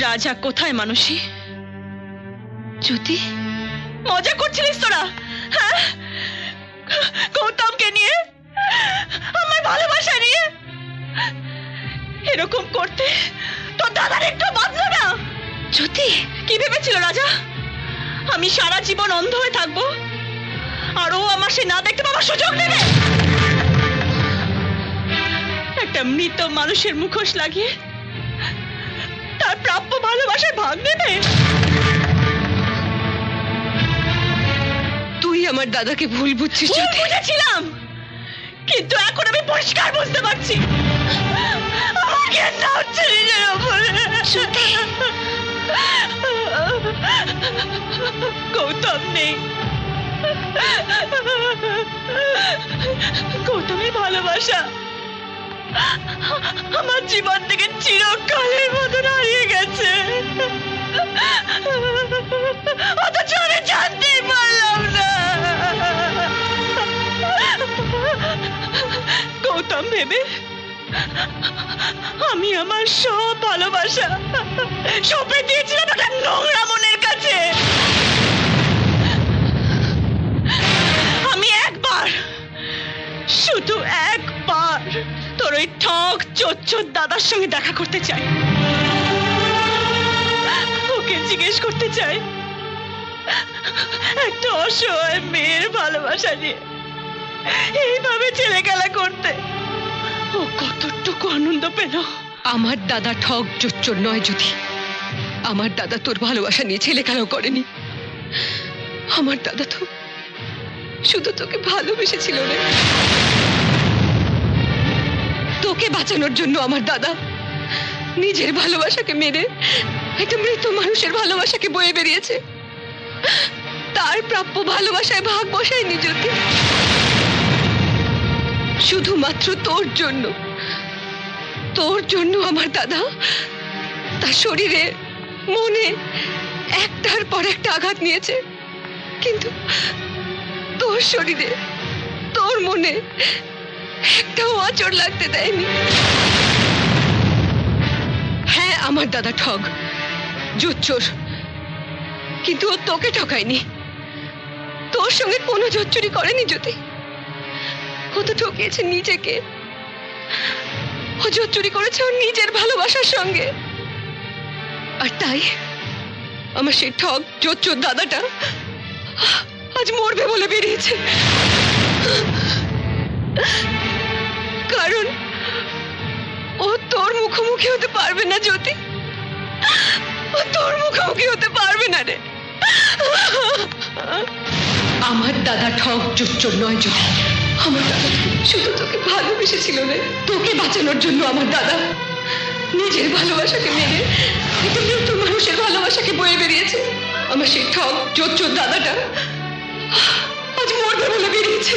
রাজা কোথায় মানসী? জ্যোতি, মজা করছিলিস তোরা? হ্যাঁ, গৌতমকে নিয়ে, আমার ভালোবাসা নিয়ে এরকম করতে তোর দাদার একটু বাঁধলো না? জ্যোতি, কি ভেবেছিল রাজা আমি সারা জীবন অন্ধ হয়ে থাকবো আর ও আমার সে না দেখতে পাওয়ার সুযোগ দেবে? একটা মৃত মানুষের মুখোশ লাগিয়ে তার প্রাপ্য ভালোবাসার ভাগ নেবে? তুই আমার দাদাকে ভুল বুঝছিস। বুঝেছিলাম, কিন্তু এখন আমি পরিষ্কার বুঝতে পারছি আমার ঘেন্না হচ্ছে নিজের ওপরে। গৌতম নেই, গৌতমের ভালোবাসা আমার জীবন থেকে চিরকালের মতন হারিয়ে গেছে, অথচ আমি জানতেই পারলাম না। গৌতম ভেবে আমি আমার সব ভালোবাসা সঁপে দিয়েছিলাম একটা নোংরা মনের কাছে। আমি একবার, শুধু একবার তোর ওই ঠক চোচ্চোর দাদার সঙ্গে দেখা করতে চাই। ওকে জিজ্ঞেস করতে চাই একটা অসহায় মেয়ের ভালোবাসা নিয়ে এইভাবে ছেলে খেলা করতে ও কতটুকু আনন্দ পেল। আমার দাদা ঠক চোচ্চোর নয় জ্যোতি, আমার দাদা তোর ভালোবাসা নিয়ে ছেলে খেলাও করেনি। আমার দাদা তো শুধু তোকে ভালোবেসেছিল রে। তোকে বাঁচানোর জন্য আমার দাদা নিজের ভালোবাসাকে মেরে একটা মৃত মানুষের ভালোবাসাকে বয়ে বেরিয়েছে। তার প্রাপ্য ভালোবাসায় ভাগ বসায়নি জ্যোতি, শুধুমাত্র তোর জন্য। তোর জন্য আমার দাদা তার শরীরে মনে একটার পর একটা আঘাত নিয়েছে, কিন্তু তোর শরীরে তোর মনে একটাও আঁচড় লাগতে দেয়নি। হ্যাঁ, আমার দাদা ঠগ জোচ্চোর, কিন্তু ও তোকে ঠকায়নি। তোর সঙ্গে কোনো জোচ্চুরি করেনি জ্যোতি, ও তো ঠকিয়েছে নিজেকে। ও জোচ্চুরি করেছে ওর নিজের ভালোবাসার সঙ্গে। আর তাই আমার সেই ঠগ জোচ্চোর দাদাটা আজ মরবে বলে বেরিয়েছে। কারণ ও তোর মুখোমুখি হতে পারবে না জ্যোতি, ও তোর মুখোমুখি হতে পারবে না রে। আমার দাদা ঠগ জোচ্চোর নয় জ্যোতি, আমার দাদা শুধু তোকে ভালোবেসেছিল রে। তোকে বাঁচানোর জন্য আমার দাদা নিজের ভালোবাসাকে মেরে একটা মৃত মানুষের ভালোবাসাকে বয়ে বেরিয়েছে। আমার সেই ঠগ জোচ্চোর দাদাটা আজ মরবে বলে বেরিয়েছে।